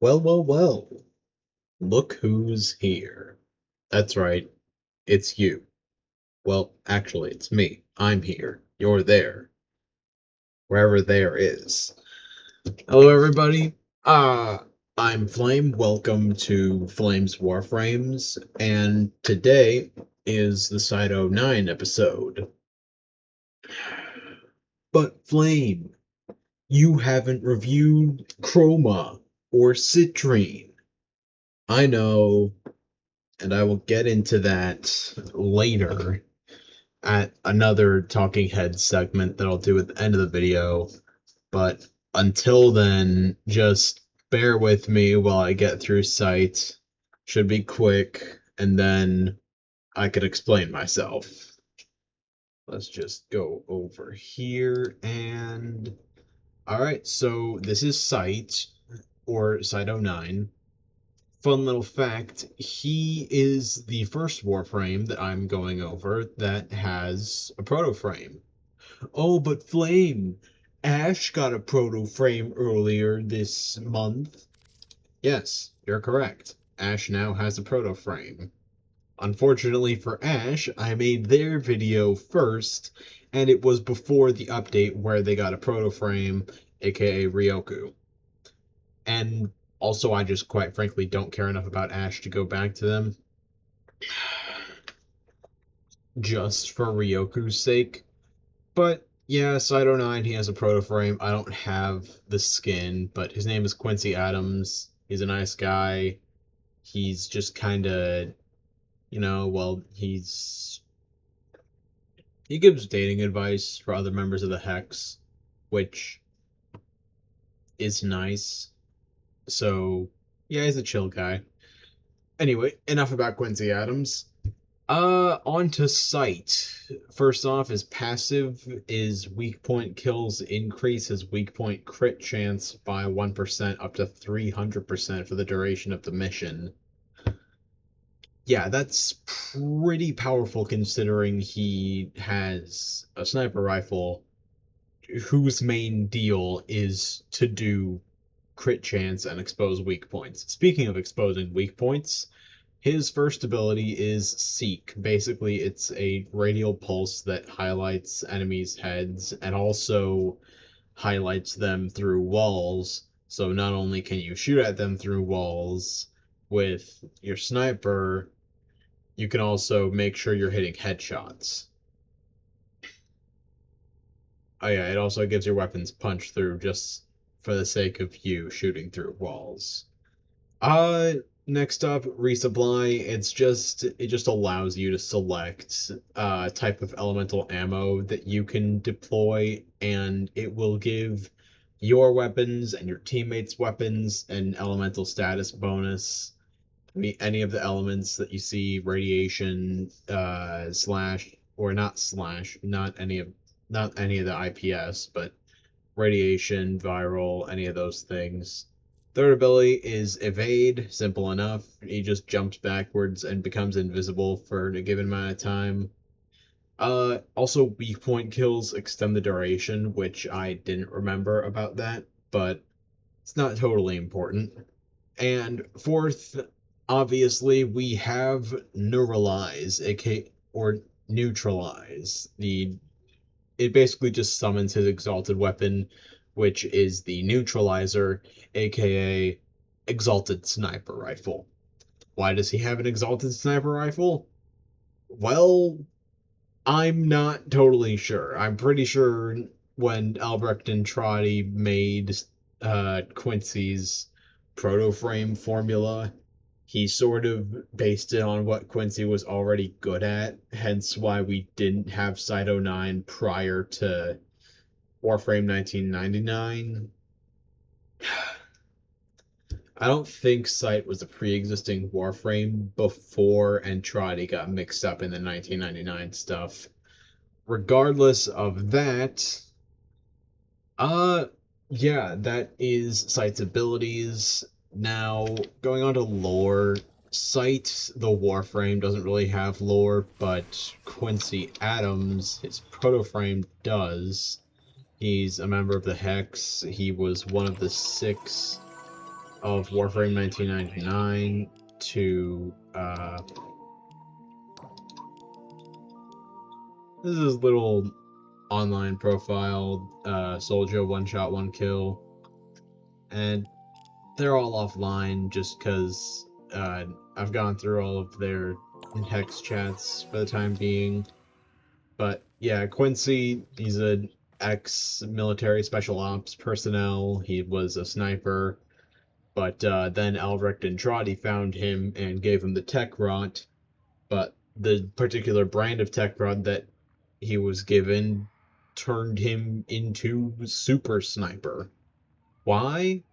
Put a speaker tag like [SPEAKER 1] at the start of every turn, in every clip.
[SPEAKER 1] Well, well, well. Look who's here. That's right, it's you. Well, actually, it's me. I'm here. You're there. Wherever there is. Hello, everybody. Uh, I'm Flame. Welcome to Flame's Warframes. And today is the Cyte-09 episode. But, Flame, you haven't reviewed Chroma or Citrine. I know, and I will get into that later at another talking head segment that I'll do at the end of the video. But until then, just bear with me while I get through Cyte. Should be quick, and then I could explain myself. Let's just go over here and... Alright, so this is Cyte, or Cyte-09. Fun little fact, he is the first Warframe that I'm going over that has a proto-frame. Oh, but Flame, Ash got a proto-frame earlier this month. Yes, you're correct. Ash now has a proto-frame. Unfortunately for Ash, I made their video first, and it was before the update where they got a proto-frame, aka Ryoku. And also, I just quite frankly don't care enough about Ash to go back to them. Just for Ryoku's sake. But yeah, Cyte-09, he has a proto frame. I don't have the skin, but his name is Quincy Adams. He's a nice guy. He's just kind of, he gives dating advice for other members of the Hex, which is nice. So, yeah, he's a chill guy. Anyway, enough about Quincy Adams. On to Cyte. First off, his passive is weak point kills increase his weak point crit chance by 1% up to 300% for the duration of the mission. Yeah, that's pretty powerful considering he has a sniper rifle whose main deal is to do crit chance and expose weak points. Speaking of exposing weak points, his first ability is Seek. Basically, it's a radial pulse that highlights enemies' heads and also highlights them through walls. So not only can you shoot at them through walls with your sniper, you can also make sure you're hitting headshots. Oh yeah, it also gives your weapons punch through just for the sake of you shooting through walls. Next up, resupply. It just allows you to select a type of elemental ammo that you can deploy, and it will give your weapons and your teammates' weapons an elemental status bonus. Any of the elements that you see, radiation, slash, or not slash, not any of the IPS, but radiation, viral, any of those things. Third ability is evade, simple enough. He just jumps backwards and becomes invisible for a given amount of time. Also weak point kills extend the duration, which I didn't remember about that, but it's not totally important. And fourth, obviously, we have neuralize, aka or neutralize. It basically just summons his exalted weapon, which is the neutralizer, aka exalted sniper rifle. Why does he have an exalted sniper rifle? Well, I'm not totally sure. I'm pretty sure when Albrecht and Trotty made Quincy's proto frame formula, he sort of based it on what Quincy was already good at, hence why we didn't have Cyte-09 prior to Warframe 1999. I don't think Cyte was a pre-existing Warframe before Entrati got mixed up in the 1999 stuff. Regardless of that, uh, yeah, that is Cyte's abilities. Now, going on to lore, Cyte, the Warframe, doesn't really have lore, but Quincy Adams, his proto-frame, does. He's a member of the Hex. He was one of the 6 of Warframe 1999 to this is his little online profile, Soldier one shot, one kill, and they're all offline just because I've gone through all of their text chats for the time being. But yeah, Quincy, he's an ex-military special ops personnel. He was a sniper, but then Elric and Trotty found him and gave him the tech rot. But the particular brand of tech rod that he was given turned him into super sniper. Why?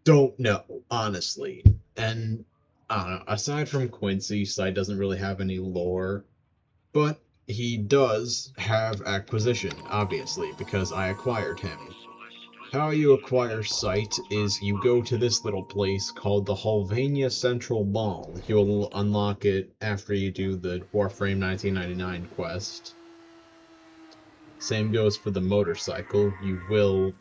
[SPEAKER 1] Don't know, honestly. And I don't know, aside from Quincy, Cyte doesn't really have any lore, but he does have acquisition, obviously, because I acquired him. How you acquire Cyte is you go to this little place called the Hulvania Central Mall. You'll unlock it after you do the Warframe 1999 quest. Same goes for the motorcycle. You will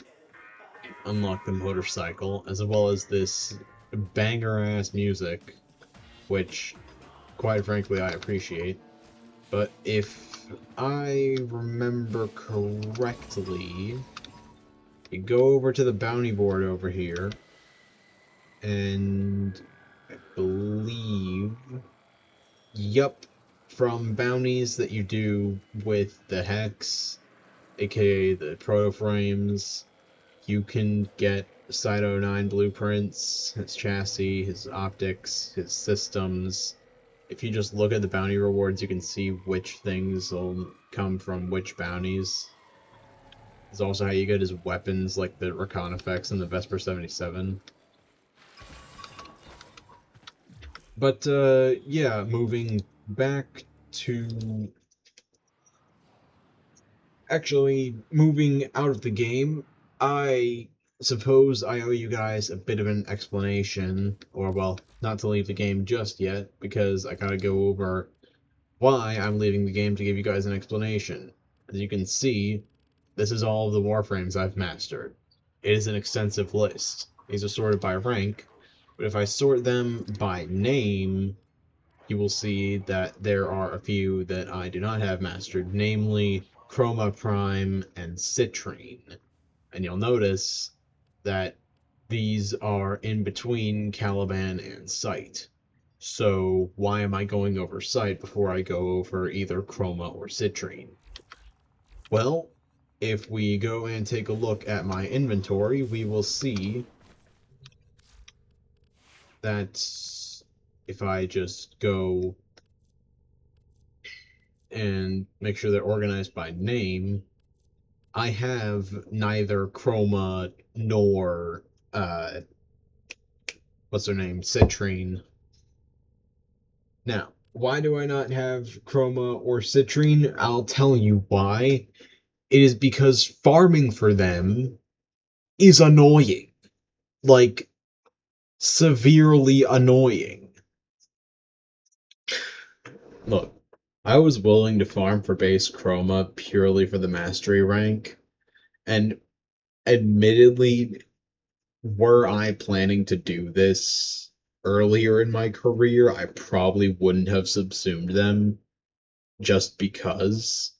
[SPEAKER 1] unlock the motorcycle, as well as this banger-ass music, which, quite frankly, I appreciate. But if I remember correctly, you go over to the bounty board over here, and I believe, yup, from bounties that you do with the Hex, aka the Proto-Frames, you can get Cyte-09 blueprints, his chassis, his optics, his systems. If you just look at the bounty rewards, you can see which things will come from which bounties. It's also how you get his weapons, like the Recon effects and the Vesper 77. But, yeah, moving back to... Actually, moving out of the game, I suppose I owe you guys a bit of an explanation, or, well, not to leave the game just yet, because I gotta go over why I'm leaving the game to give you guys an explanation. As you can see, this is all of the Warframes I've mastered. It is an extensive list. These are sorted by rank, but if I sort them by name, you will see that there are a few that I do not have mastered, namely Chroma Prime and Citrine. And you'll notice that these are in between Caliban and Cyte. So why am I going over Cyte before I go over either Chroma or Citrine? Well, if we go and take a look at my inventory, we will see that if I just go and make sure they're organized by name, I have neither Chroma nor, what's her name, Citrine. Now, why do I not have Chroma or Citrine? I'll tell you why. It is because farming for them is annoying. Like, severely annoying. Look, I was willing to farm for base Chroma purely for the mastery rank, and admittedly, were I planning to do this earlier in my career, I probably wouldn't have subsumed them just because.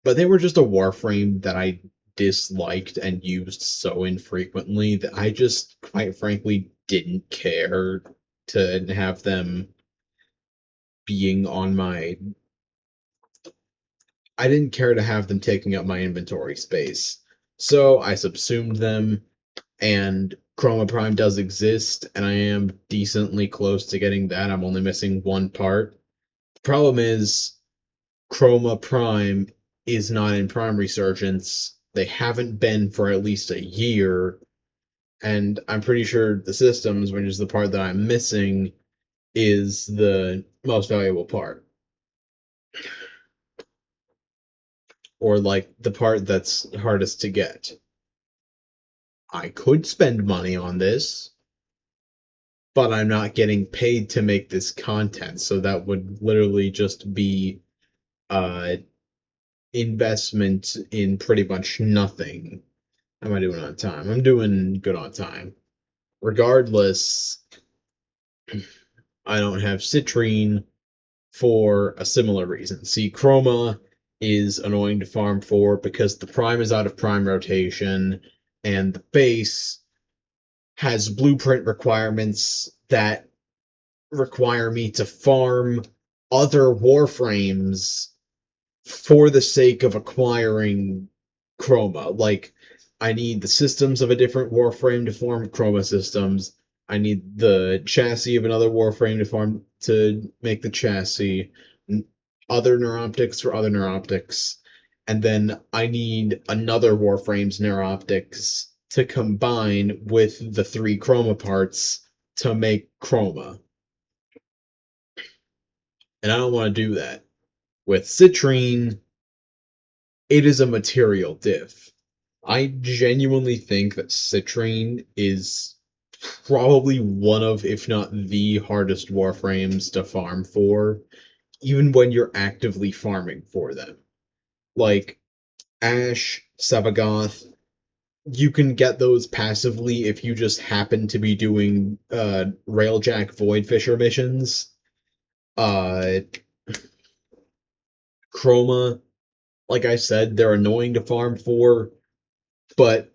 [SPEAKER 1] But they were just a Warframe that I disliked and used so infrequently that I just, quite frankly, didn't care to have them being on my... I didn't care to have them taking up my inventory space. So I subsumed them, and Chroma Prime does exist, and I am decently close to getting that. I'm only missing one part. The problem is, Chroma Prime is not in Prime Resurgence. They haven't been for at least a year, and I'm pretty sure the systems, which is the part that I'm missing, is the most valuable part. Or, like, the part that's hardest to get. I could spend money on this, but I'm not getting paid to make this content, so that would literally just be investment in pretty much nothing. How am I doing on time? I'm doing good on time. Regardless, I don't have citrine for a similar reason. See, Chroma is annoying to farm for because the prime is out of prime rotation, and the base has blueprint requirements that require me to farm other Warframes for the sake of acquiring Chroma. Like, I need the systems of a different Warframe to form Chroma systems. I need the chassis of another Warframe to make the chassis. Other neuroptics for other neuroptics. And then I need another Warframe's neuroptics to combine with the 3 Chroma parts to make Chroma. And I don't want to do that. With Citrine, it is a material diff. I genuinely think that Citrine is probably one of, if not the hardest Warframes to farm for, even when you're actively farming for them. Like, Ash, Sevagoth, you can get those passively if you just happen to be doing Railjack Voidfisher missions. Uh, Chroma, like I said, they're annoying to farm for, but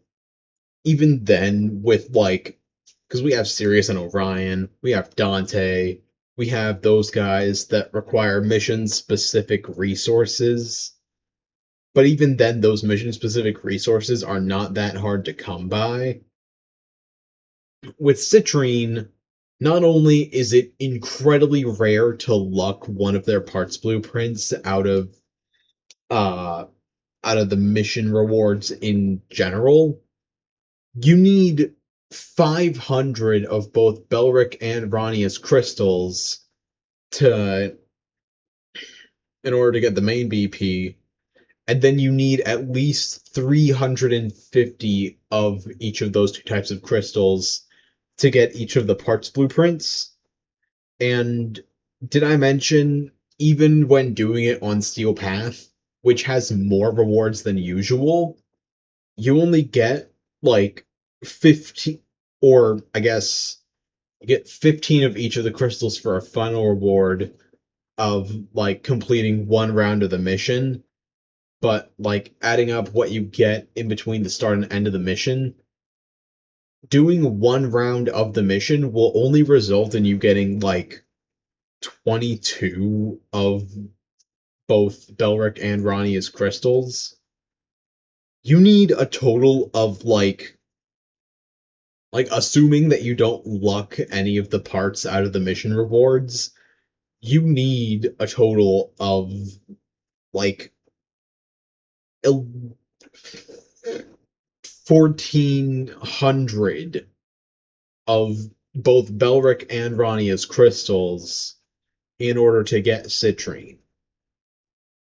[SPEAKER 1] even then, with like, because we have Sirius and Orion, we have Dante, we have those guys that require mission specific resources. But even then, those mission specific resources are not that hard to come by. With Citrine, not only is it incredibly rare to luck one of their parts blueprints uh out of the mission rewards in general, you need 500 of both Belric and Rania's crystals to in order to get the main BP, and then you need at least 350 of each of those two types of crystals to get each of the parts blueprints. And did I mention, even when doing it on Steel Path, which has more rewards than usual, you only get like 15, or I guess you get 15 of each of the crystals for a final reward of like completing one round of the mission. But like adding up what you get in between the start and end of the mission, doing one round of the mission will only result in you getting like 22 of both Belric and Rania's crystals. You need a total of like assuming that you don't luck any of the parts out of the mission rewards, you need a total of like 1,400 of both Belric and Rania's crystals in order to get Citrine.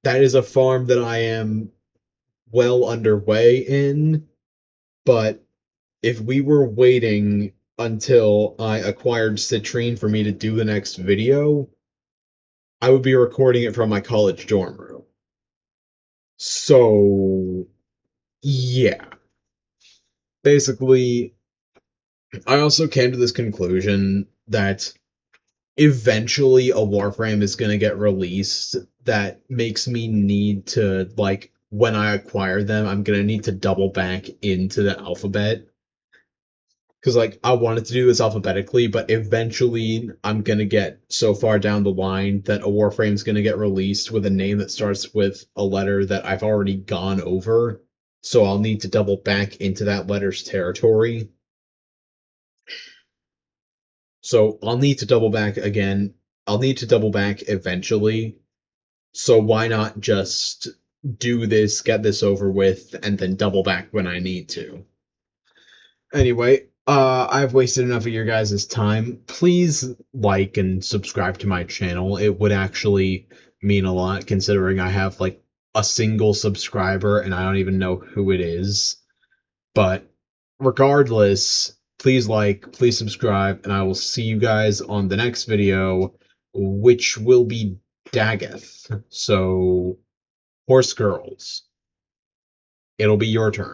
[SPEAKER 1] That is a farm that I am well underway in, but if we were waiting until I acquired Citrine for me to do the next video, I would be recording it from my college dorm room. So, yeah. Basically, I also came to this conclusion that eventually a Warframe is going to get released that makes me need to, like, when I acquire them, I'm going to need to double back into the alphabet. Because, like, I wanted to do this alphabetically, but eventually I'm going to get so far down the line that a Warframe's going to get released with a name that starts with a letter that I've already gone over. So I'll need to double back into that letter's territory. So I'll need to double back again. I'll need to double back eventually. So why not just do this, get this over with, and then double back when I need to? Anyway, I've wasted enough of your guys' time. Please like and subscribe to my channel. It would actually mean a lot considering I have like a single subscriber and I don't even know who it is. But regardless, please like, please subscribe, and I will see you guys on the next video, which will be Daggeth. So, Horse Girls, it'll be your turn.